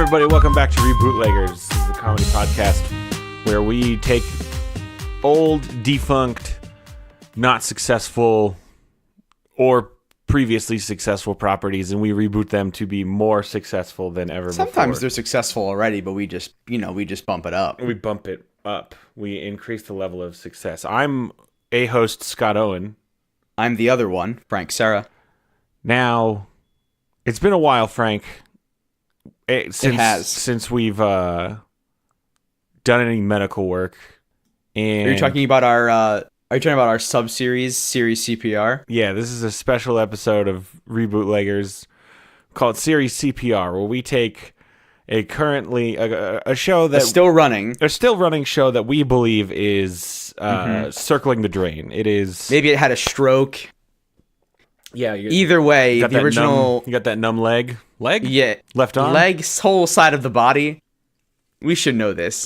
everybody. Welcome back to Rebootleggers. This is the comedy podcast where we take old, defunct, not successful, or previously successful properties, and we reboot them to be more successful than ever before. Sometimes they're successful already, but we just bump it up. We bump it up. We increase the level of success. I'm a host, Scott Owen. I'm the other one, Frank Serra. Now, it's been a while, Frank. It has. Since we've done any medical work. And Are you talking about our sub-series, Series CPR? Yeah, this is a special episode of Rebootleggers called Series CPR, where we take a show that... A still running show that we believe is circling the drain. It is... Maybe it had a stroke. Yeah. Either way, the original... You got that numb leg? Leg? Yeah. Left arm? Leg, whole side of the body. We should know this.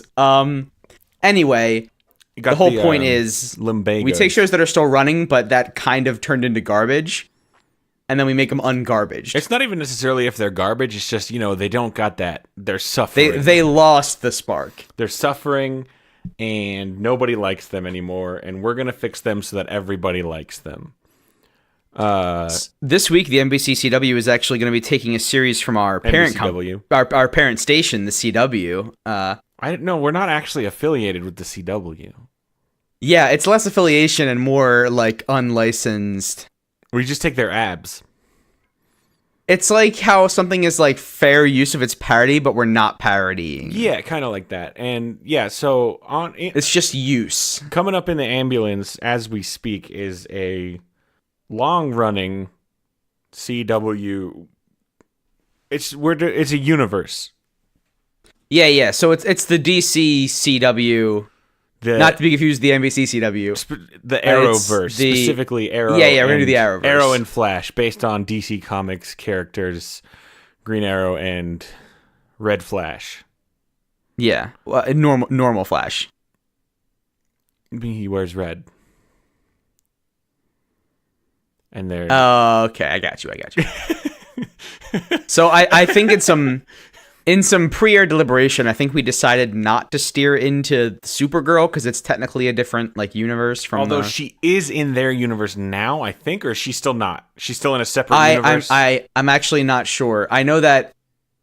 Anyway, the whole point is lumbago. We take shows that are still running, but that kind of turned into garbage, and then we make them ungarbaged. It's not even necessarily if they're garbage. It's just, they don't got that. They're suffering. They lost the spark. They're suffering, and nobody likes them anymore, and we're going to fix them so that everybody likes them. This week, the NBC CW is actually going to be taking a series from our parent our parent station, the CW. I don't know. We're not actually affiliated with the CW. Yeah, it's less affiliation and more like unlicensed. We just take their abs. It's like how something is like fair use of its parody, but we're not parodying. Yeah, kind of like that. And yeah, so it's just use. Coming up in the ambulance as we speak is a long-running CW. It's a universe. Yeah. So it's the DC CW, not to be confused with the NBC CW. The Arrowverse, specifically Arrow. Yeah, we're gonna do the Arrowverse. Arrow and Flash, based on DC Comics characters, Green Arrow and Red Flash. Yeah, well, normal Flash. He wears red. And they're... Oh, okay, I got you. So I think in some pre-air deliberation, I think we decided not to steer into Supergirl because it's technically a different universe from. Although she is in their universe now, I think, or is she still not? She's still in a separate universe. I'm actually not sure. I know that.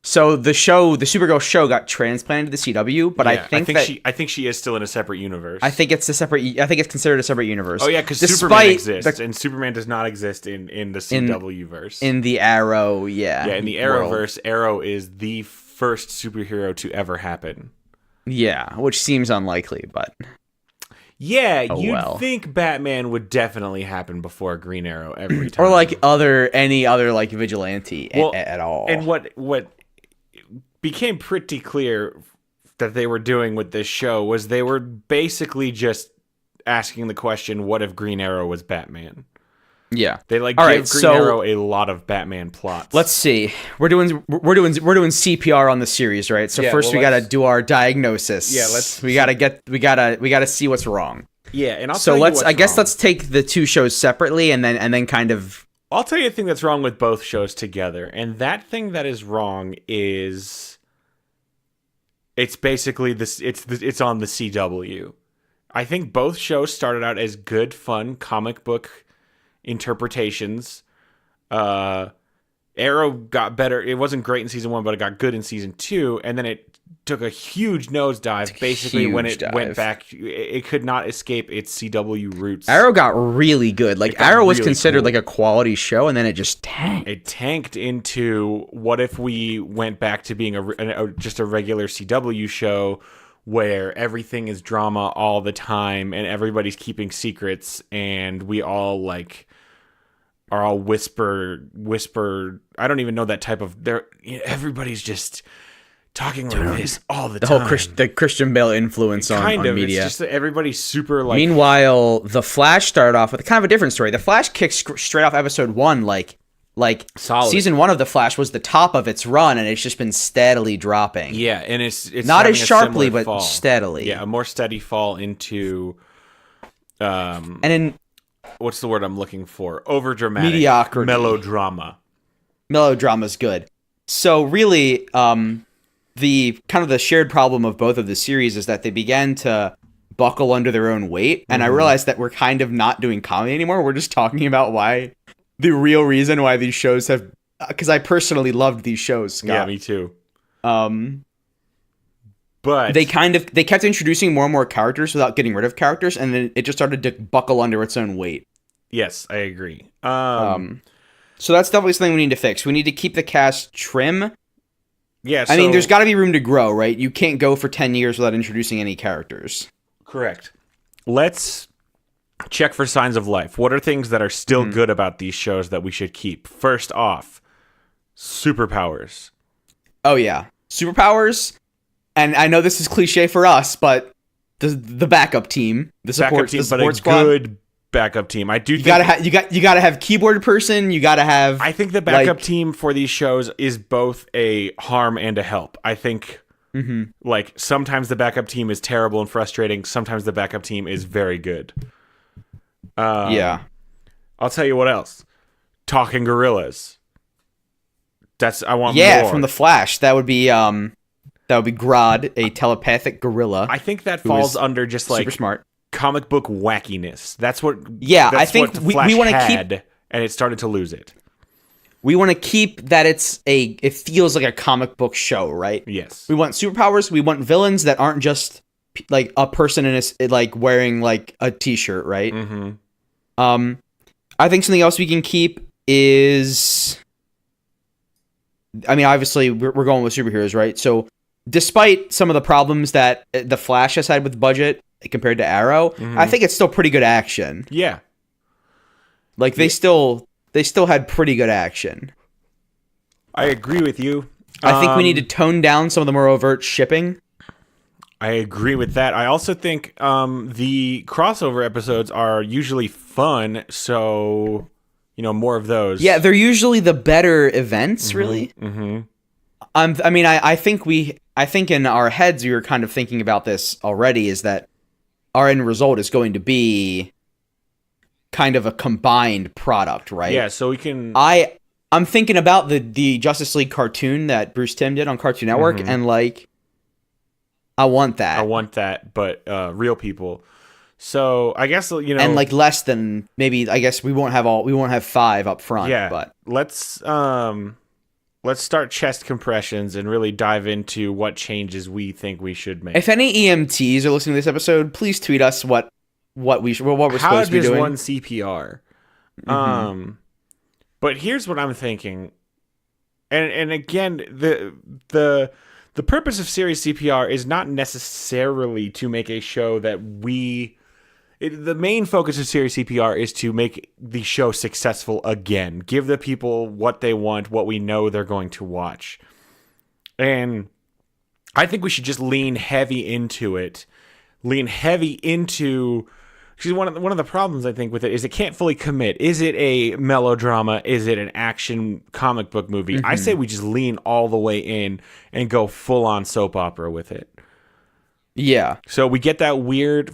So the Supergirl show got transplanted to the CW, but yeah, I think she is still in a separate universe. I think it's considered a separate universe. Oh yeah, because Superman exists, and Superman does not exist in the CW verse. In the Arrow, yeah. Yeah, in the Arrowverse, Arrow is the first superhero to ever happen. Yeah, which seems unlikely, but yeah, you'd think Batman would definitely happen before Green Arrow every time, or any other vigilante at all. And what became pretty clear that they were doing with this show was they were basically just asking the question, what if Green Arrow was Batman? Yeah. They give Green Arrow a lot of Batman plots. Let's see. We're doing CPR on the series, right? So first we got to do our diagnosis. Yeah, we got to see what's wrong. Yeah, and let's take the two shows separately and then kind of I'll tell you a thing that's wrong with both shows together. And that thing that is wrong is it's basically it's on the CW. I think both shows started out as good, fun comic book interpretations. Arrow got better. It wasn't great in season 1, but it got good in season 2, and then it took a huge nosedive. Basically, when it went back, it could not escape its CW roots. Arrow got really good. Arrow was really considered cool. A quality show, and then it just tanked. It tanked into what if we went back to being just a regular CW show where everything is drama all the time, and everybody's keeping secrets, and we all are all whisper. I don't even know that type of. Everybody's just talking like this all the time. The Christian Bale influence on media. It's just that everybody's super Meanwhile, The Flash started off with kind of a different story. The Flash kicks straight off episode 1, solid. Season 1 of The Flash was the top of its run, and it's just been steadily dropping. Yeah, and it's not as sharply, but fall. Steadily. Yeah, a more steady fall into. And in. What's the word I'm looking for? Overdramatic. Mediocrity. Melodrama. Melodrama's good. So really, the kind of the shared problem of both of the series is that they began to buckle under their own weight, and I realized that we're kind of not doing comedy anymore. We're just talking about why the real reason why these shows have, because I personally loved these shows, Scott. Yeah, me too. But they kept introducing more and more characters without getting rid of characters, and then it just started to buckle under its own weight. Yes, I agree. So that's definitely something we need to fix. We need to keep the cast trim. Yeah, I mean, there's got to be room to grow, right? You can't go for 10 years without introducing any characters. Correct. Let's check for signs of life. What are things that are still good about these shows that we should keep? First off, superpowers. Oh, yeah. Superpowers. And I know this is cliche for us, but the backup team, the support squad. Good backup team. I do you gotta have keyboard person. You gotta have. I think the backup team for these shows is both a harm and a help. I think like sometimes the backup team is terrible and frustrating. Sometimes the backup team is very good. Yeah. I'll tell you what else. Talking gorillas. I want more. From the Flash. That would be Grodd, a telepathic gorilla. I think that falls under just like super smart comic book wackiness. That's what. Yeah, I think we want to keep, and it started to lose it. We want to keep that it feels like a comic book show, right? Yes. We want superpowers. We want villains that aren't just like a person in like wearing like a t-shirt, right? I think something else we can keep is, I mean, obviously we're going with superheroes, right? So despite some of the problems that the Flash has had with budget compared to Arrow, I think it's still pretty good action. Yeah. Like they still had pretty good action. I agree with you. I think we need to tone down some of the more overt shipping. I agree with that. I also think the crossover episodes are usually fun, so more of those. Yeah, they're usually the better events, really. I think in our heads we were kind of thinking about this already, is that our end result is going to be kind of a combined product, right? Yeah, so we can. I'm thinking about the Justice League cartoon that Bruce Timm did on Cartoon Network, and like, I want that, but real people. So I guess and like less than maybe. I guess we won't have 5 up front. Yeah, but let's start chest compressions and really dive into what changes we think we should make. If any EMTs are listening to this episode, please tweet us what we're supposed to be doing. How does one CPR? But here's what I'm thinking, and again, the purpose of series CPR is not necessarily to make a show that the main focus of series CPR is to make the show successful again. Give the people what they want, what we know they're going to watch. And I think we should just lean heavy into it. Because one of the problems I think with it is it can't fully commit. Is it a melodrama? Is it an action comic book movie? I say we just lean all the way in and go full on soap opera with it. Yeah. So we get that weird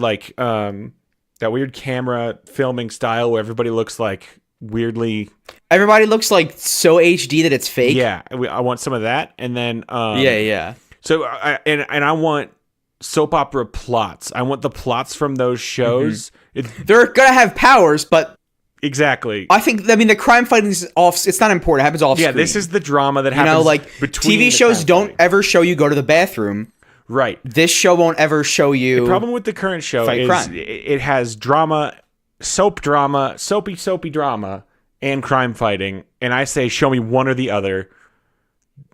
like that weird camera filming style where everybody looks like weirdly. Everybody looks like so HD that it's fake. Yeah, I want some of that, and then yeah. So I want soap opera plots. I want the plots from those shows. They're gonna have powers, but exactly. The crime fighting is off. It's not important. It happens off screen. Yeah, this is the drama that happens. Between TV shows don't ever show you go to the bathroom. Right. This show won't ever show you. The problem with the current show is crime. It has drama, soapy drama, and crime fighting. And I say, show me one or the other.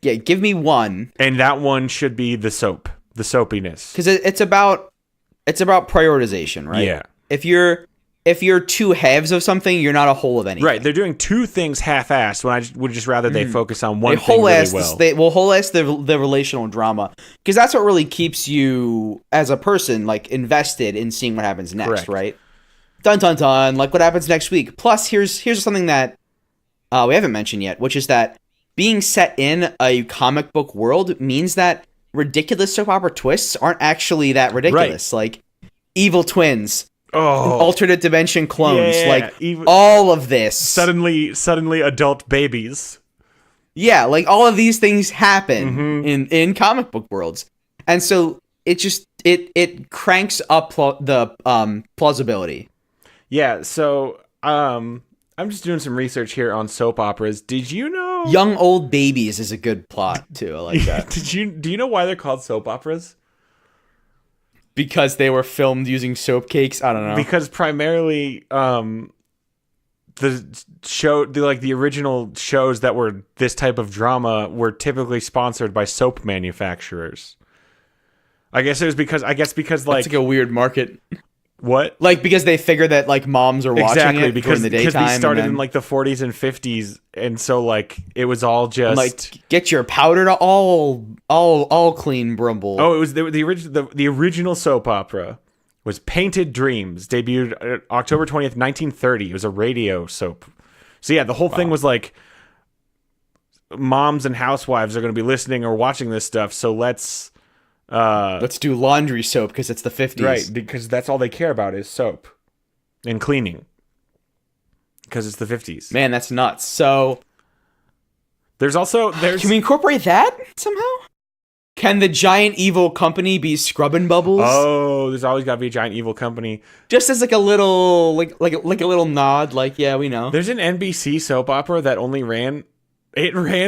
Yeah, give me one. And that one should be the soapiness. Because it's about prioritization, right? Yeah. If you're two halves of something, you're not a whole of anything. Right. They're doing two things half-assed when I would just rather they focus on one thing really well. Whole-ass the relational drama. Because that's what really keeps you, as a person, like, invested in seeing what happens next, Correct. Right? Dun, dun, dun. Like, what happens next week. Plus, here's something that we haven't mentioned yet, which is that being set in a comic book world means that ridiculous soap opera twists aren't actually that ridiculous. Right. Like, evil twins. Alternate dimension clones, all of this. Suddenly adult babies. Yeah, like all of these things happen Mhm. in comic book worlds, and so it just it cranks up the plausibility. Yeah, so I'm just doing some research here on soap operas. Did you know Young old babies is a good plot too. I like that do you know why they're called soap operas? because they were filmed using soap cakes. I don't know. Because primarily the original shows that were this type of drama were typically sponsored by soap manufacturers. I guess because That's like a weird market. what? Like because they figure that like moms are watching Exactly, it because during the daytime. these started and in then, like the 40s and 50s, and so like it was all just like get your powder to all clean Brumble. oh, it was the original soap opera was Painted Dreams, debuted October 20th, 1930. It was a radio soap. So yeah, the whole thing was like moms and housewives are going to be listening or watching this stuff, so let's do laundry soap because it's the 50s. right, because that's all they care about is soap and cleaning. Because it's the 50s. Man, that's nuts. So There's can we incorporate that somehow? Can the giant evil company be Scrubbin' Bubbles? oh, there's always got to be a giant evil company. Just as like a little like a little nod, like yeah, we know. There's an NBC soap opera that only ran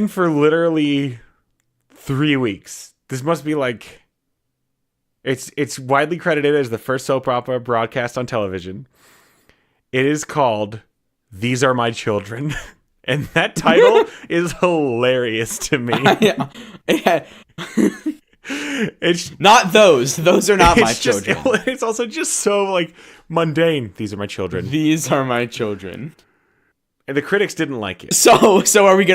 for literally 3 weeks. This must be like it's widely credited as the first soap opera broadcast on television. It is called These Are My Children. And that title is hilarious to me. Yeah. It's Not those. Those are not my just, children. it's also just so like mundane. These are my children. These are my children. And the critics didn't like it. So are we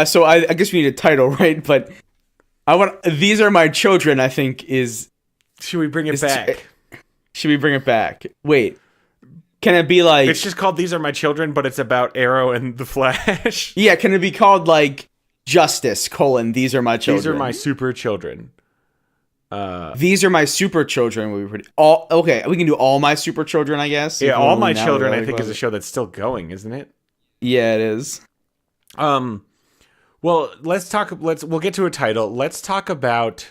so I guess we need a title, right? But these are my children, I think is Should we bring it back? should we bring it back? Wait. Can it be like It's just called These Are My Children, but it's about Arrow and the Flash. yeah, can it be called like Justice, these are my children? These are my super children. These are my super children. Okay, we can do all my super children, I guess. Yeah, If All we're My now Children, really I think, is close. a show that's still going, isn't it? Yeah, it is. Well, we'll get to a title. Let's talk about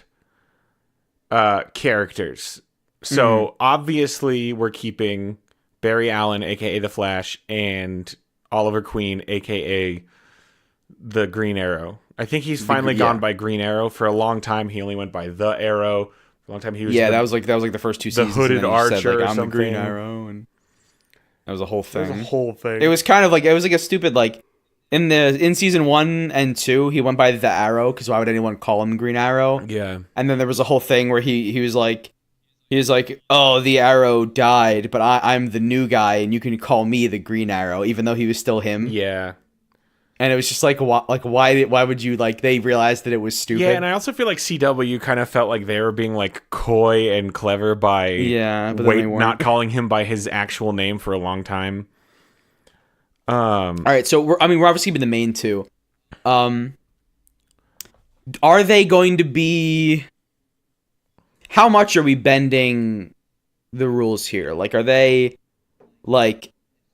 characters. So obviously we're keeping Barry Allen, aka the Flash, and Oliver Queen, aka the Green Arrow. I think he's finally gone by Green Arrow. For a long time he only went by the Arrow. For a long time he was that was like the first two seasons. Hooded and then he Archer said, or I'm the Green something. Arrow, and that was a whole thing. It was a whole thing. It was kind of like a stupid like in season 1 and 2 he went by the Arrow because why would anyone call him Green Arrow? Yeah. And then there was a whole thing where he was like, oh, the Arrow died, but I'm the new guy, and you can call me the Green Arrow, even though he was still him. Yeah. And it was just like, why would you like? They realized that it was stupid. Yeah, and I also feel like CW kind of felt like they were being like coy and clever by but then they weren't. not calling him by his actual name for a long time. All right, so we're obviously keeping the main two. Are they going to be? How much are we bending the rules here? Like, are they like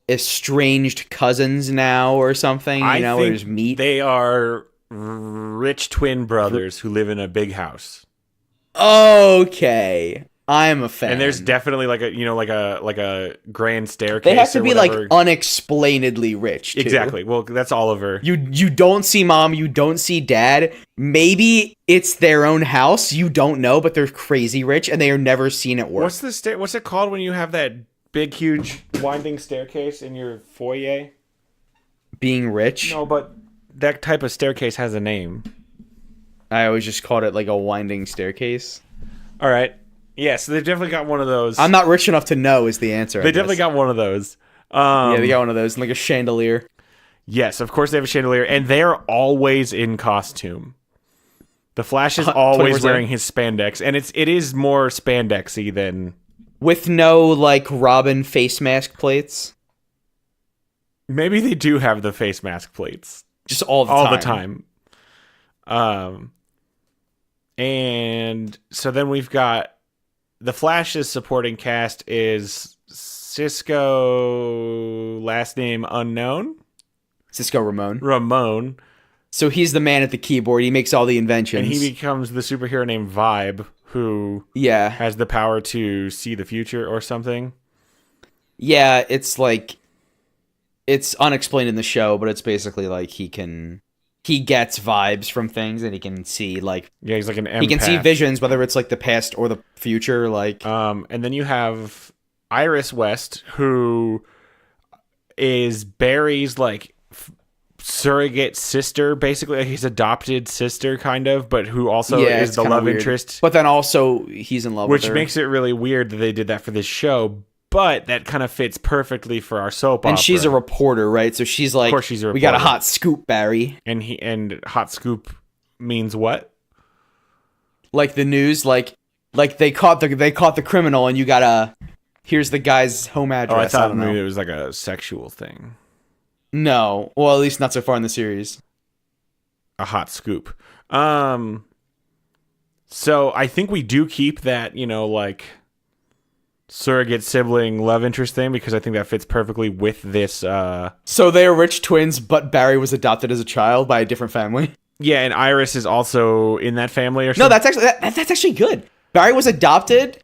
estranged cousins now or something? I where think there's meat. they are rich twin brothers who live in a big house. Okay, I'm a fan. And there's definitely like a grand staircase. They have to or be whatever. like unexplainedly rich. Too. Exactly. Well, that's Oliver. You don't see mom, you don't see dad. Maybe it's their own house. You don't know, but they're crazy rich and they are never seen at work. What's it called when you have that big, huge winding staircase in your foyer? Being rich? No, but that type of staircase has a name. I always just called it like a winding staircase. All right. Yeah, so they've definitely got one of those. I'm not rich enough to know is the answer. They definitely got one of those. Yeah, they got one of those, and like a chandelier. Yes, of course they have a chandelier, and they're always in costume. The Flash is always 24/7. wearing his spandex, and it is more spandexy than... With no like Robin face mask plates. Maybe they do have the face mask plates. Just all the time. And so then we've got the Flash's supporting cast is Cisco, last name unknown. Cisco Ramon. Ramon. So he's the man at the keyboard. He makes all the inventions. And he becomes the superhero named Vibe, who has the power to see the future or something. Yeah, it's like, it's unexplained in the show, but it's basically like he gets vibes from things, and he can see like, he's like an empath. He can see visions, whether it's like the past or the future. Like, and then you have Iris West, who is Barry's like surrogate sister, basically like his adopted sister, kind of, but who also is the love interest. But then also he's in love with her, which makes it really weird that they did that for this show. But that kind of fits perfectly for our soap opera. And she's a reporter, right? So she's like, of course she's a reporter. We got a hot scoop, Barry. And hot scoop means what? Like the news, like they caught the criminal, and you gotta, here's the guy's home address. Oh, I thought maybe it was like a sexual thing. No, well, at least not so far in the series. A hot scoop. So I think we do keep that, like surrogate sibling love interest thing, because I think that fits perfectly with this. So they are rich twins, but Barry was adopted as a child by a different family. Yeah, and Iris is also in that family or something. No, that's actually good. Barry was adopted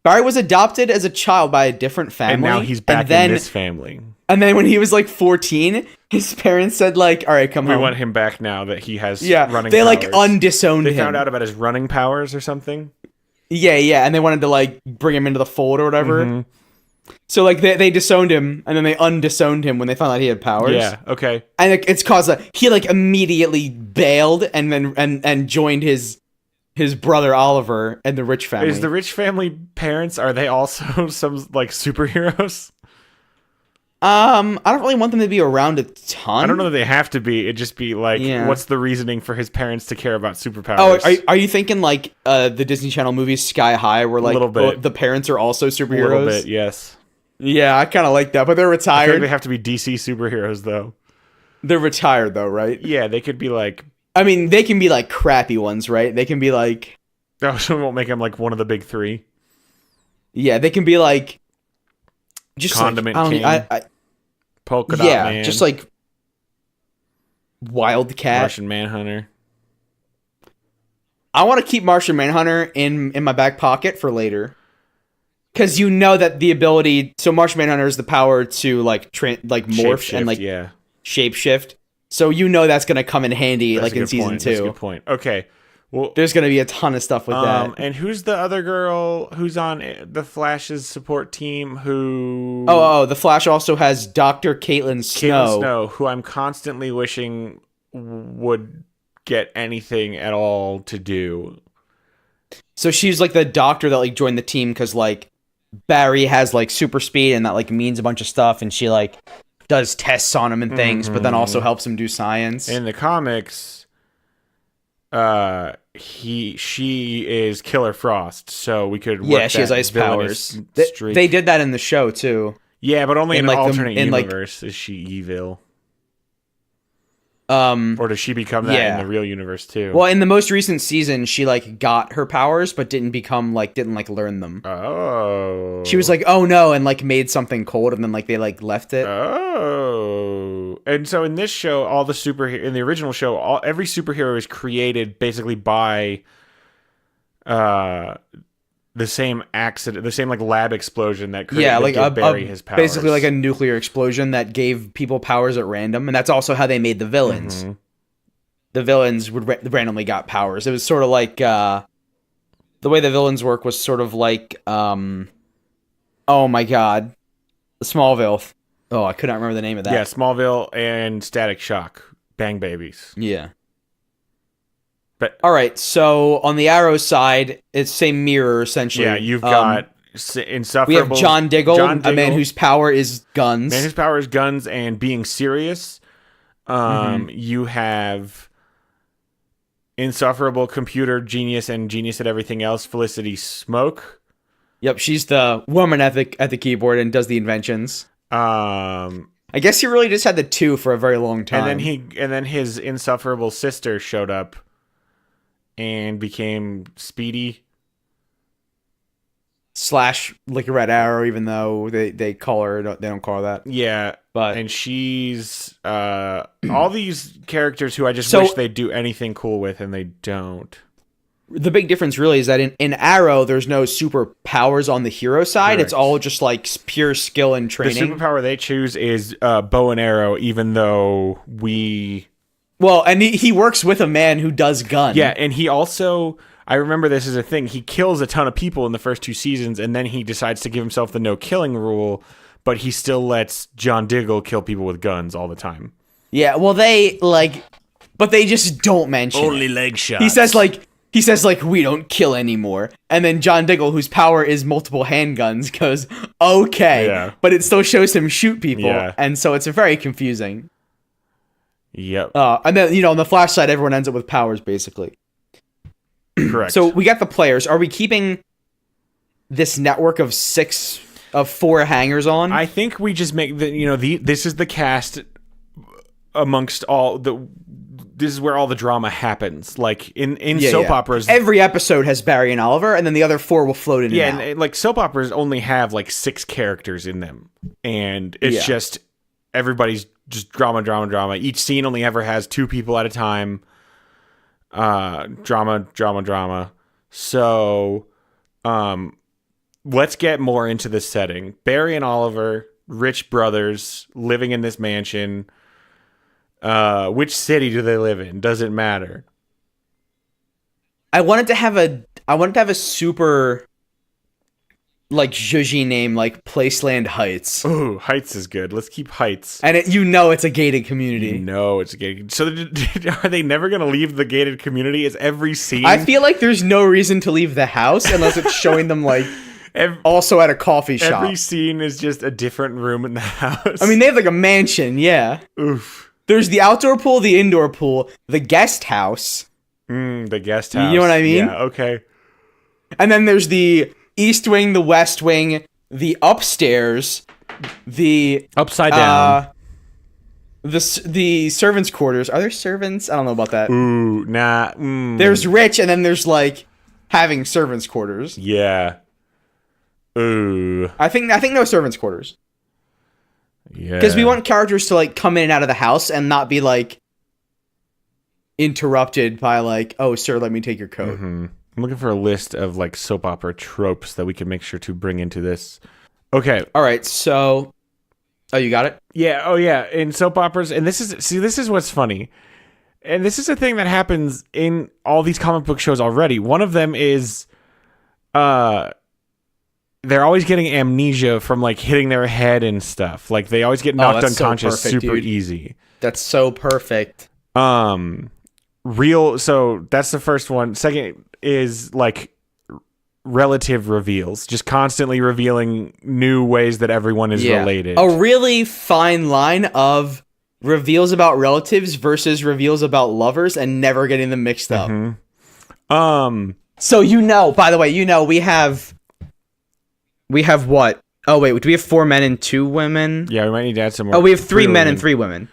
as a child by a different family. And now he's back in this family. And then when he was like 14, his parents said like, all right, come home. We want him back now that he has running powers. They like undisowned him. They found out about his running powers or something. Yeah, and they wanted to like bring him into the fold or whatever. Mm-hmm. So like they disowned him, and then they undisowned him when they found out he had powers. Yeah, okay. And it's caused he like immediately bailed and then and joined his brother Oliver and the rich family. Is the rich family parents, are they also some like superheroes? I don't really want them to be around a ton. I don't know that they have to be. It'd just be like, what's the reasoning for his parents to care about superpowers? Oh, are you thinking like the Disney Channel movie Sky High, where like the parents are also superheroes? A little bit, yes. Yeah, I kind of like that, but they're retired. I feel like they have to be DC superheroes, though. They're retired, though, right? Yeah, they could be like... I mean, they can be like crappy ones, right? They can be like... Oh, so we won't make them like one of the big three. Yeah, they can be like... Just Condiment King. Polka Dot Man. Yeah, just like... Wildcat. Martian Manhunter. I want to keep Martian Manhunter in my back pocket for later. Because you know that the ability... So Martian Manhunter has the power to like morph and like shapeshift. So you know that's going to come in handy like in season 2. That's a good point. Okay. Well, there's going to be a ton of stuff with that. And who's the other girl who's on the Flash's support team who... Oh, the Flash also has Dr. Caitlin Snow. Caitlin Snow, who I'm constantly wishing would get anything at all to do. So she's like the doctor that like joined the team because like Barry has like super speed and that like means a bunch of stuff, and she like does tests on him and things, but then also helps him do science. In the comics, she is Killer Frost, so we could work she has ice powers. They did that in the show too. Yeah, but only in an alternate universe is she evil. Or does she become that in the real universe too? Well, in the most recent season, she like got her powers, but didn't learn them. Oh. She was like, oh no, and like made something cold, and then like they like left it. Oh. And so in this show, in the original show, every superhero is created basically by the same accident, the same like lab explosion that gave Barry his powers. Basically like a nuclear explosion that gave people powers at random, and that's also how they made the villains. Mm-hmm. The villains would randomly got powers. It was sort of like the way the villains work was sort of like oh my god, Smallville. Oh, I could not remember the name of that. Yeah, Smallville and Static Shock, Bang Babies. Yeah. But all right, so on the Arrow side, it's same mirror essentially. Yeah, you've got insufferable. We have John Diggle, a man whose power is guns. Man whose power is guns and being serious. You have insufferable computer genius and genius at everything else, Felicity Smoke. Yep, she's the woman at the keyboard and does the inventions. I guess he really just had the two for a very long time. And then his insufferable sister showed up and became Speedy / like a Red Arrow, even though they call her, they don't call her that. Yeah. But and she's all these characters who I just wish they'd do anything cool with, and they don't. The big difference really is that in Arrow, there's no superpowers on the hero side. Correct. It's all just like pure skill and training. The superpower they choose is bow and arrow, even though Well, and he works with a man who does gun. Yeah, and he also, I remember this as a thing, he kills a ton of people in the first 2 seasons, and then he decides to give himself the no-killing rule, but he still lets John Diggle kill people with guns all the time. Yeah, well, but they just don't mention Only it. leg shots. He says, we don't kill anymore. And then John Diggle, whose power is multiple handguns, goes, okay. Yeah. But it still shows him shoot people. Yeah. And so it's very confusing. Yep. And then, on the Flash side, everyone ends up with powers, basically. Correct. So we got the players. Are we keeping this network of 4 hangers on? I think we just make this is the cast amongst all this is where all the drama happens. Like in soap operas, every episode has Barry and Oliver, and then the other 4 will float in. Yeah, and out. and like soap operas only have like 6 characters in them, and it's just everybody's just drama. Each scene only ever has 2 people at a time. Drama. So, let's get more into the setting. Barry and Oliver, rich brothers living in this mansion. Which city do they live in? Doesn't matter. I wanted to have a super zhuzhy name, like Placeland Heights. Ooh, Heights is good. Let's keep Heights. And it's a gated community. No, it's a gated. So are they never going to leave the gated community? Is every scene? I feel like there's no reason to leave the house unless it's showing them also at a coffee shop. Every scene is just a different room in the house. I mean, they have a mansion, yeah. Oof. There's the outdoor pool, the indoor pool, the guest house. The guest house. You know what I mean? Yeah, okay. And then there's the east wing, the west wing, the upstairs, the upside down. The servants' quarters. Are there servants? I don't know about that. Ooh, nah. There's rich, and then there's having servants' quarters. Yeah. Ooh. I think no servants' quarters. Yeah. Because we want characters to come in and out of the house and not be interrupted by oh, sir, let me take your coat. Mm-hmm. I'm looking for a list of soap opera tropes that we can make sure to bring into this. Okay. All right. So, oh, you got it? Yeah. Oh, yeah. In soap operas, and this is what's funny, and this is a thing that happens in all these comic book shows already. One of them is, they're always getting amnesia from hitting their head and stuff. They always get knocked unconscious super easy. That's so perfect. So that's the first one. Second is relative reveals, just constantly revealing new ways that everyone is related. A really fine line of reveals about relatives versus reveals about lovers and never getting them mixed up. Mm-hmm. So by the way, we have what? Oh, wait, do we have 4 men and 2 women? Yeah, we might need to add some more. Oh, we have 3 men and 3 women.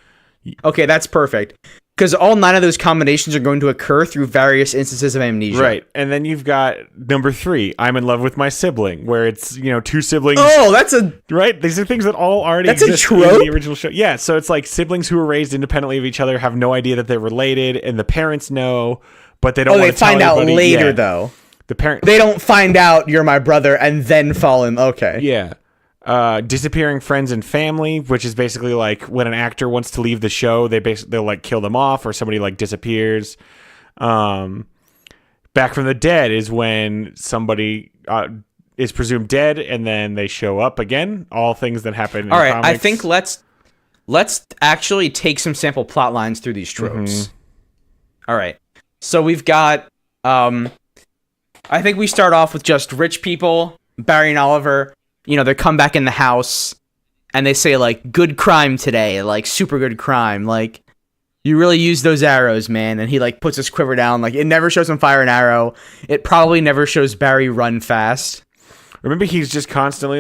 Okay, that's perfect. Because all 9 of those combinations are going to occur through various instances of amnesia. Right, and then you've got number 3, I'm in love with my sibling, where it's, 2 siblings. Oh, that's a... Right? These are things that all already exist in the original show. Yeah, so it's siblings who were raised independently of each other have no idea that they're related, and the parents know, but they don't want to tell anybody. Oh, they find out later, though. They don't find out you're my brother and then fall in. Okay. Yeah. Disappearing friends and family, which is basically when an actor wants to leave the show, they'll kill them off, or somebody disappears. Back from the Dead is when somebody is presumed dead and then they show up again. All things that happen in All right, comics. I think let's actually take some sample plot lines through these tropes. Mm-hmm. All right. So we've got I think we start off with just rich people, Barry and Oliver. They come back in the house and they say good crime today, super good crime. You really use those arrows, man. And he puts his quiver down. It never shows him fire an arrow. It probably never shows Barry run fast. Remember, he's just constantly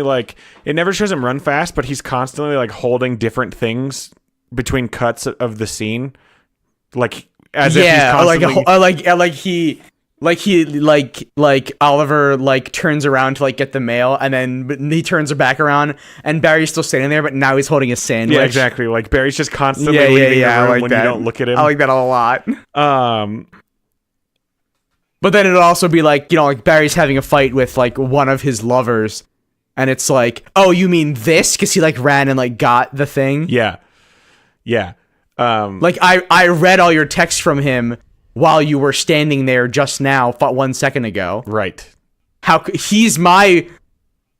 it never shows him run fast, but he's constantly holding different things between cuts of the scene. As if he's constantly... Like Oliver like turns around to like get the mail, and then he turns her back around, and Barry's still standing there, but now he's holding a sandwich. Yeah, exactly. Like Barry's just constantly leaving the room when you don't look at him. I like that a lot. But then it'll also be like, you know, like Barry's having a fight with like one of his lovers, and it's like, oh, you mean this? Because he like ran and like got the thing. Yeah. Like I read all your texts from him while you were standing there just now, 1 second ago. Right. He's my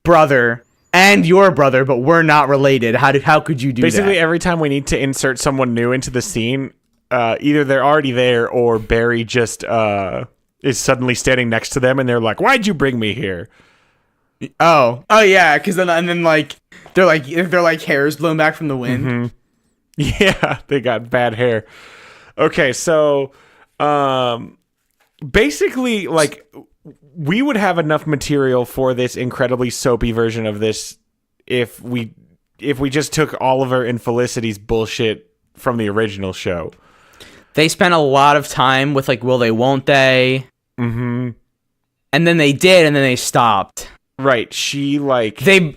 brother and your brother, but we're not related. How could you do that? Basically, every time we need to insert someone new into the scene, either they're already there or Barry just is suddenly standing next to them, and they're like, "Why'd you bring me here?" Oh yeah, because then like they're like hairs blown back from the wind. Mm-hmm. Yeah, they got bad hair. Okay, so basically, like, we would have enough material for this incredibly soapy version of this if we just took Oliver and Felicity's bullshit from the original show. They spent a lot of time with like, will they, won't they? Mm-hmm. And then they did, and then they stopped. Right. She like they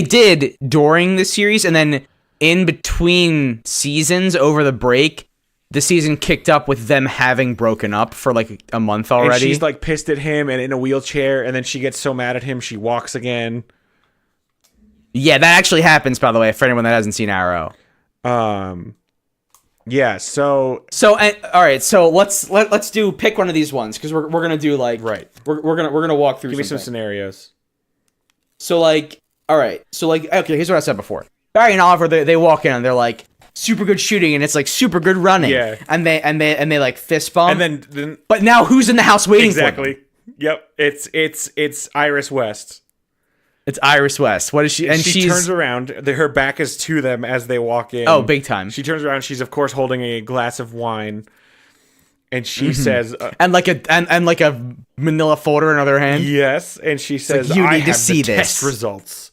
did during the series, and then in between seasons over the break, the season kicked up with them having broken up for like a month already. And she's like pissed at him and in a wheelchair, and then she gets so mad at him she walks again. Yeah, that actually happens, by the way, for anyone that hasn't seen Arrow. Yeah, so all right, so let's do pick one of these ones, because we're gonna do like right. We're gonna walk through. Give me some scenarios. So like, all right, so like, okay, here's what I said before. Barry and Oliver, they walk in and they're like super good shooting, and it's like super good running. Yeah, and they like fist bump. And then but now who's in the house waiting for them? Exactly. Yep. It's Iris West. It's Iris West. What is she? And she turns around. Her back is to them as they walk in. Oh, big time. She turns around. She's of course holding a glass of wine, and she says, and like a Manila folder in her other hand. Yes, and she says, like, you need "I to have see the this." test results.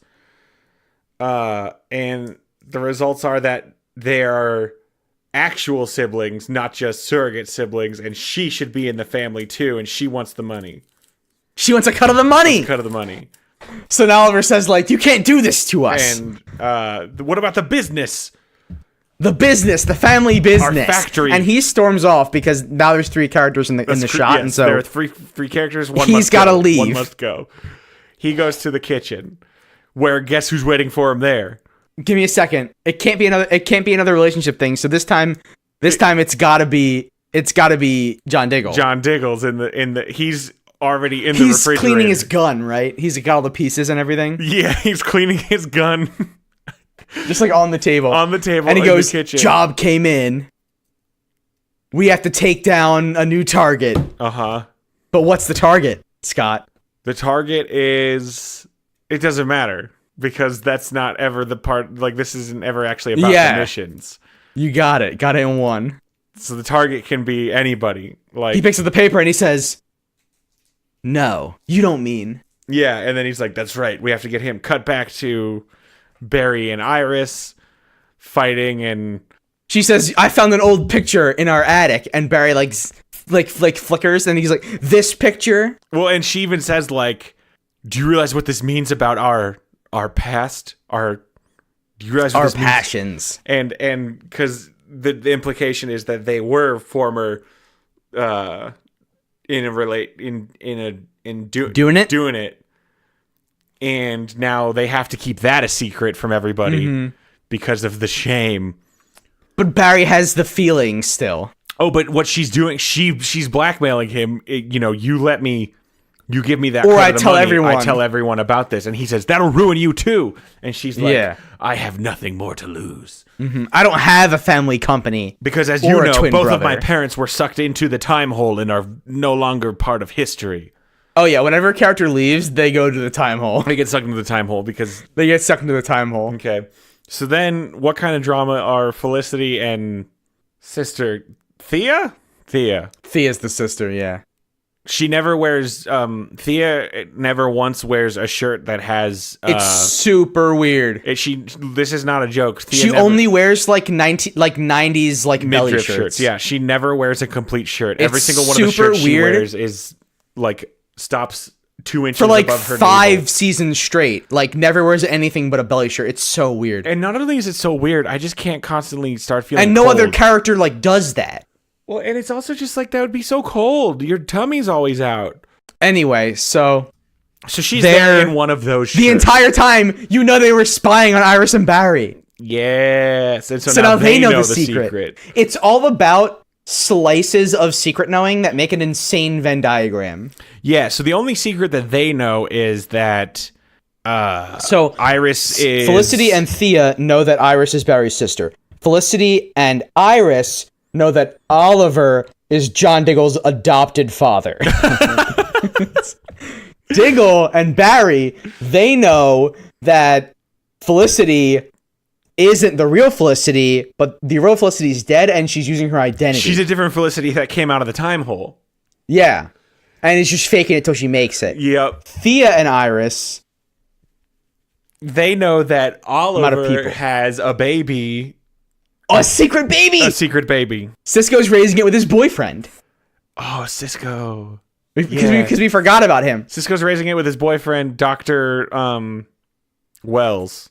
And the results are that they are actual siblings, not just surrogate siblings, and she should be in the family too. And she wants the money. She wants a cut of the money. Cut of the money. So now Oliver says, like, you can't do this to us. And what about the business? The business, the family business. Our factory. And he storms off because now there's 3 characters in the shot. Yes, and so there are three characters. He's got to leave. One must go. He goes to the kitchen, where guess who's waiting for him there? Give me a second. It can't be another relationship thing. So this time it's gotta be John Diggle. John Diggle's in the he's already in the refrigerator. He's cleaning his gun, right? He's got all the pieces and everything. Yeah, he's cleaning his gun. Just like on the table. On the table. And he goes, the kitchen. Job came in. We have to take down a new target. Uh-huh. But what's the target, Scott? The target is, it doesn't matter, because that's not ever the part, like, this isn't ever actually about the missions. You got it in one. So the target can be anybody. Like, he picks up the paper and he says, no, you don't mean. Yeah, and then he's like, that's right, we have to get him. Cut back to Barry and Iris fighting, and she says, I found an old picture in our attic, and Barry like flickers, and he's like, this picture? Well, and she even says, like, do you realize what this means about our past? Do you realize what our this passions? Means? And because the implication is that they were former doing it, and now they have to keep that a secret from everybody because of the shame. But Barry has the feeling still. Oh, but what she's doing, she's blackmailing him. You give me that, or cut I of the tell money, everyone. I tell everyone about this, and he says that'll ruin you too. And she's like, yeah. I have nothing more to lose. I don't have a family company because, as you know, both brother. of my parents were sucked into the time hole and are no longer part of history. Oh yeah, whenever a character leaves, they go to the time hole. They get sucked into the time hole because they get sucked into the time hole. Okay, so then what kind of drama are Felicity and sister Thea? Thea's the sister, yeah. She never wears, Thea never once wears a shirt that has, it's super weird. This is not a joke. She only wears like 90s like belly shirts. Yeah, she never wears a complete shirt. Every single one of the super shirts she wears is like stops 2 inches For like above her 5 navel. seasons straight. Like never wears anything but a belly shirt. It's so weird. And not only is it so weird, I just can't constantly start feeling And no cold. other character like does that. Well, and it's also just like that would be so cold. Your tummy's always out. Anyway, so she's there there in one of those shirts. the entire time, you know they were spying on Iris and Barry. Yes. And So now they know the secret. It's all about slices of secret knowing that make an insane Venn diagram. Yeah, so the only secret that they know is that So Iris is... Felicity and Thea know that Iris is Barry's sister. Felicity and Iris know that Oliver is John Diggle's adopted father. Diggle and Barry, they know that Felicity isn't the real Felicity, but the real Felicity is dead and she's using her identity. She's a different Felicity that came out of the time hole. Yeah. And is just faking it till she makes it. Yep. Thea and Iris, they know that of Oliver people. has a baby. a secret baby! A secret baby. Cisco's raising it with his boyfriend. Oh, Cisco. Because we forgot about him. Cisco's raising it with his boyfriend, Dr. Wells.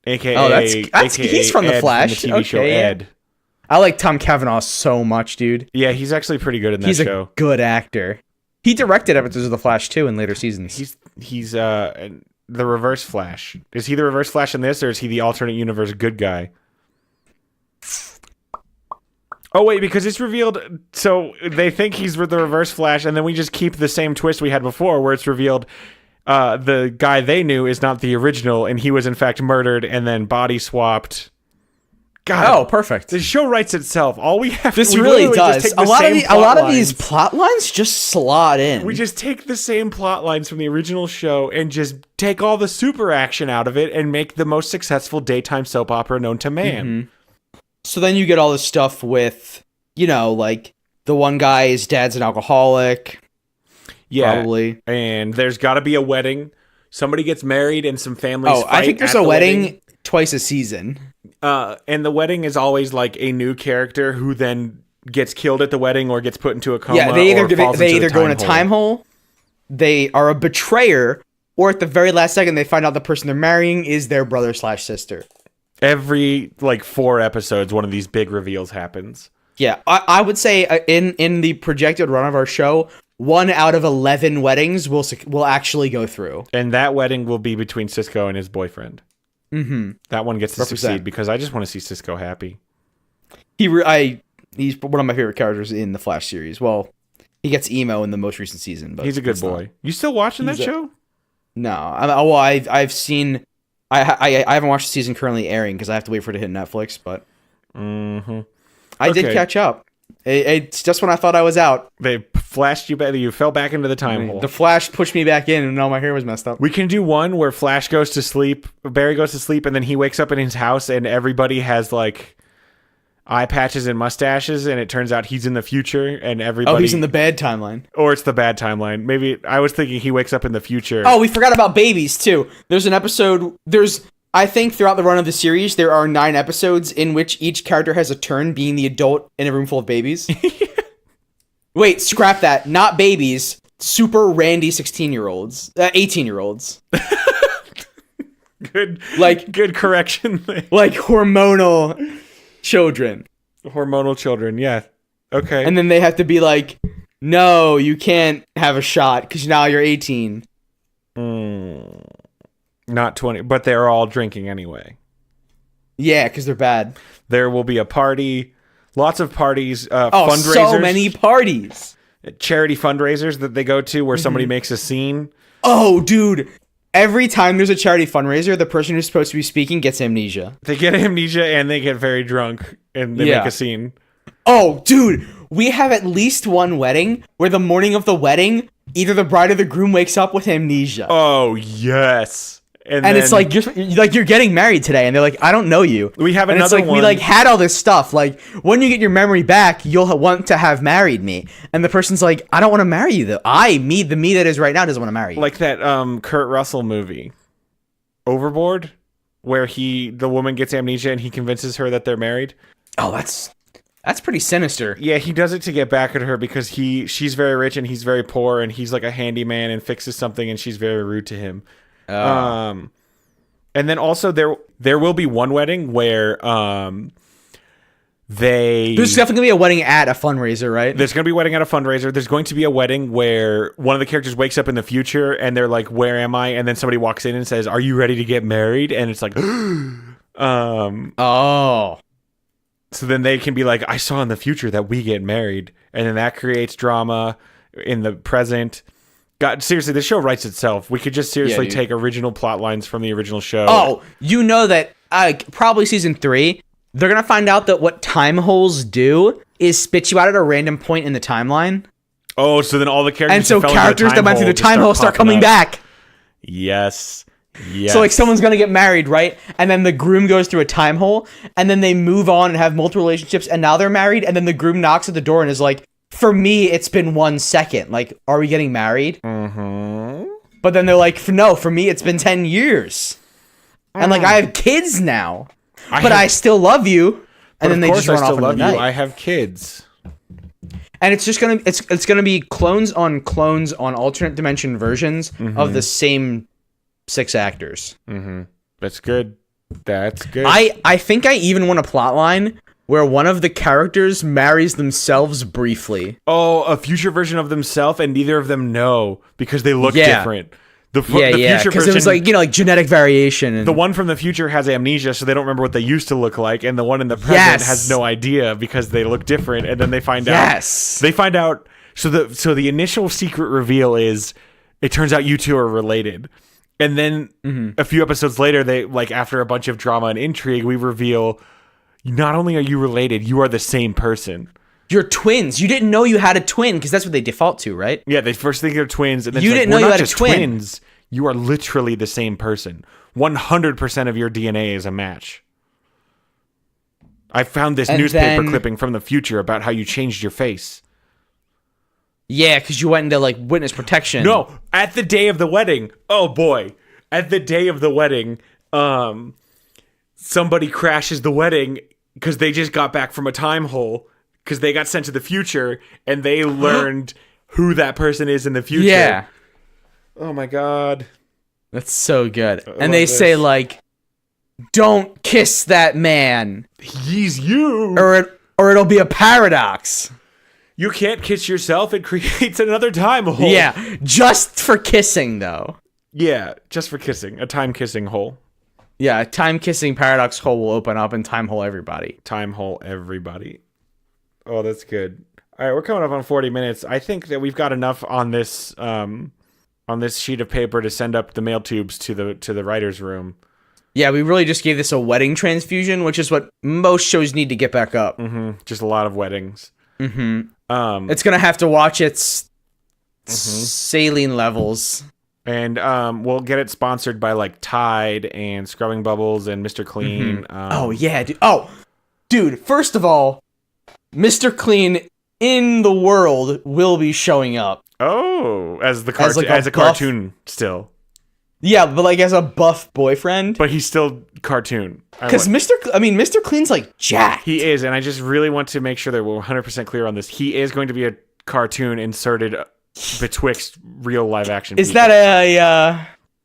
AKA, Oh, that's AKA he's from The Ed Flash. From the TV show Okay, yeah. Ed. I like Tom Cavanaugh so much, dude. Yeah, he's actually pretty good in that He's show. a good actor. He directed episodes of The Flash too in later seasons. He's the Reverse Flash. Is he the Reverse Flash in this, or is he the alternate universe good guy? Oh wait, because it's revealed. So they think he's the Reverse Flash, and then we just keep the same twist we had before, where it's revealed the guy they knew is not the original, and he was in fact murdered and then body swapped. God, Oh, perfect. the show writes itself. All we have This we really literally just does. take the A lot same of plot these lines. plot lines just slot in. We just take the same plot lines from the original show and just take all the super action out of it and make the most successful daytime soap opera known to man. So then you get all this stuff with, you know, like the one guy's dad's an alcoholic. Yeah, Probably. and there's got to be a wedding. Somebody gets married and some families Oh, fight I think there's at a the wedding twice a season. And the wedding is always like a new character who then gets killed at the wedding or gets put into a coma. Yeah, they or falls they into either go in a time hole, they are a betrayer, or at the very last second they find out the person they're marrying is their brother/sister. Every like 4 episodes, one of these big reveals happens. Yeah, I would say in the projected run of our show, 1 out of 11 weddings will actually go through. And that wedding will be between Cisco and his boyfriend. Mm-hmm. That one gets to Represent. succeed because I just want to see Cisco happy. He's one of my favorite characters in the Flash series. Well, he gets emo in the most recent season, but He's a good it's not. boy. You still watching that He's a- show? No, I've seen. I haven't watched the season currently airing because I have to wait for it to hit Netflix. But I did Okay. catch up. It's just when I thought I was out. They flashed you back. You fell back into the time hole. The Flash pushed me back in, and all my hair was messed up. We can do one where Flash goes to sleep, Barry goes to sleep, and then he wakes up in his house, and everybody has like eye patches and mustaches, and it turns out he's in the future, and everybody. Oh, he's in the bad timeline. Or it's the bad timeline. Maybe I was thinking he wakes up in the future. Oh, we forgot about babies too. There's an episode. I think throughout the run of the series, there are 9 episodes in which each character has a turn being the adult in a room full of babies. Wait, scrap that. Not babies. Super randy 16-year-olds. 18-year-olds. Good correction. Like hormonal children. Hormonal children. Yeah. Okay. And then they have to be like, no, you can't have a shot because now you're 18. Not 20, but they're all drinking anyway. Yeah, because they're bad. There will be a party, lots of parties, Oh, fundraisers, so many parties. charity fundraisers that they go to where somebody makes a scene. Oh, dude. Every time there's a charity fundraiser, the person who's supposed to be speaking gets amnesia. They get amnesia and they get very drunk and they make a scene. Oh, dude. We have at least one wedding where the morning of the wedding, either the bride or the groom wakes up with amnesia. Oh, yes. And And it's then like you're getting married today, and they're like, I don't know you. We have and another it's like, one. we like had all this stuff. Like when you get your memory back, you'll want to have married me. And the person's like, I don't want to marry you though. The me that is right now doesn't want to marry you. like that Kurt Russell movie, Overboard, where the woman gets amnesia and he convinces her that they're married. Oh, that's That's pretty sinister. Yeah, he does it to get back at her because she's very rich and he's very poor, and he's like a handyman and fixes something, and she's very rude to him. And then also there will be one wedding where there's definitely gonna be a wedding at a fundraiser, right? There's gonna be a wedding at a fundraiser. There's going to be a wedding where one of the characters wakes up in the future and they're like, "Where am I?" And then somebody walks in and says, "Are you ready to get married?" And it's like, oh. So then they can be like, "I saw in the future that we get married," and then that creates drama in the present. God, seriously, the show writes itself. We could just seriously take original plot lines from the original show. Oh, you know that probably season 3, they're gonna find out that what time holes do is spit you out at a random point in the timeline. Oh, so then all the characters and so characters that went through the time hole start coming back. Yes. Yes. So like someone's gonna get married, right? And then the groom goes through a time hole, and then they move on and have multiple relationships, and now they're married, and then the groom knocks at the door and is like, "For me, it's been 1 second. Like, are we getting married?" Mm-hmm. But then they're like, "No, for me, it's been 10 years. And like I have kids now. I still love you." And then they just run off into the night. I have kids. And it's just gonna it's gonna be clones on alternate dimension versions of the same 6 actors. Mm-hmm. That's good. That's good. I think I even want a plot line where one of the characters marries themselves briefly. Oh, a future version of themselves, and neither of them know because they look different. The future because it was like, like genetic variation. And the one from the future has amnesia, so they don't remember what they used to look like, and the one in the present has no idea because they look different, and then they find out. Yes. They find out. So the initial secret reveal is, it turns out you two are related, and then a few episodes later, they after a bunch of drama and intrigue, we reveal, not only are you related, you are the same person. You're twins. You didn't know you had a twin because that's what they default to, right? Yeah, they first think they're twins, and then you didn't know you had a twin. Twins. You are literally the same person. 100% of your DNA is a match. I found this newspaper clipping from the future about how you changed your face. Yeah, because you went into witness protection. No, at the day of the wedding. Oh boy, at the day of the wedding, somebody crashes the wedding because they just got back from a time hole. Because they got sent to the future, and they learned who that person is in the future. Yeah. Oh my god. That's so good. And they say, don't kiss that man. He's you. Or it'll be a paradox. You can't kiss yourself. It creates another time hole. Yeah. Just for kissing, though. Yeah. Just for kissing. A time kissing hole. Yeah. A time kissing paradox hole will open up and time hole everybody. Time hole everybody. Oh, that's good. All right, we're coming up on 40 minutes. I think that we've got enough on this sheet of paper to send up the mail tubes to the writer's room. Yeah, we really just gave this a wedding transfusion, which is what most shows need to get back up. Mm-hmm. Just a lot of weddings. Mm-hmm. It's gonna have to watch its saline levels. And we'll get it sponsored by Tide and Scrubbing Bubbles and Mr. Clean. Oh yeah, dude. Oh, dude. First of all, Mr. Clean in the world will be showing up. Oh, as a cartoon still. Yeah, but as a buff boyfriend. But he's still cartoon. Because Mr. Clean's jacked. He is, and I just really want to make sure that we're 100% clear on this. He is going to be a cartoon inserted betwixt real live action. Is that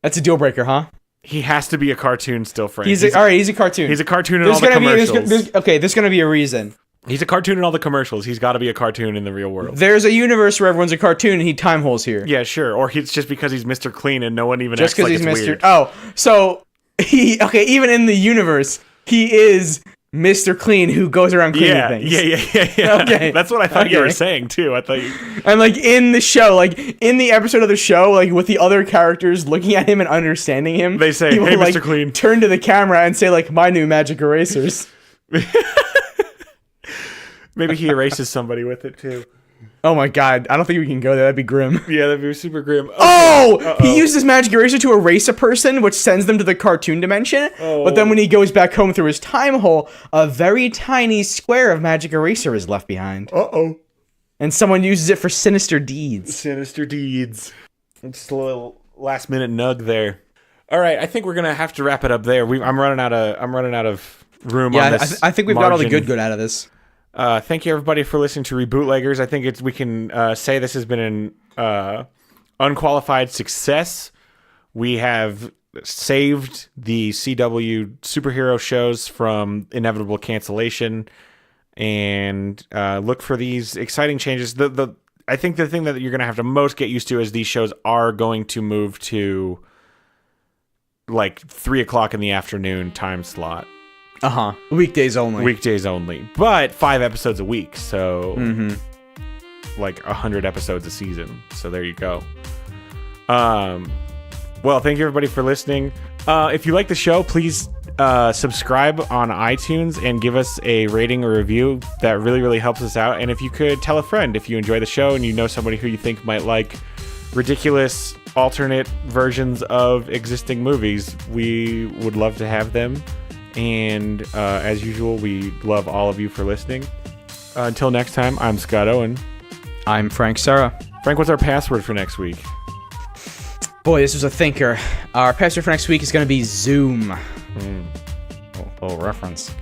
that's a deal breaker, huh? He has to be a cartoon still, Frank. He's a cartoon. He's a cartoon in all the commercials. There's going to be a reason. He's a cartoon in all the commercials. He's got to be a cartoon in the real world. There's a universe where everyone's a cartoon and he time holes here. Yeah, sure. Or it's just because he's Mr. Clean and no one even acts like it's weird. Oh, so even in the universe, he is Mr. Clean who goes around cleaning things. Yeah. Okay. That's what I thought you were saying too. I thought you... And in the show, in the episode of the show, with the other characters looking at him and understanding him, they say, "Hey, Mr. Clean." Turn to the camera and say "My new magic erasers." Maybe he erases somebody with it too. Oh my god, I don't think we can go there. That'd be grim. Yeah, that'd be super grim. Okay. Oh! He used his magic eraser to erase a person, which sends them to the cartoon dimension. Oh. But then when he goes back home through his time hole, a very tiny square of magic eraser is left behind. Uh-oh. And someone uses it for sinister deeds. Sinister deeds. Just a little last minute nug there. All right, I think we're gonna have to wrap it up there. I'm running out of room on this. I think we've got all the good out of this. Thank you, everybody, for listening to Rebootleggers. I think we can say this has been an unqualified success. We have saved the CW superhero shows from inevitable cancellation, and look for these exciting changes. I think the thing that you're going to have to most get used to is these shows are going to move to like 3:00 in the afternoon time slot. Weekdays only. Weekdays only. But 5 episodes a week, so like 100 episodes a season. So there you go. Well, thank you everybody for listening. If you like the show, please subscribe on iTunes and give us a rating or review. That really, really helps us out. And if you could tell a friend if you enjoy the show and you know somebody who you think might like ridiculous alternate versions of existing movies, we would love to have them. And as usual, we love all of you for listening. Until next time, I'm Scott Owen. I'm Frank Sarah. Frank, what's our password for next week? Boy, this was a thinker. Our password for next week is going to be Zoom. Oh, reference.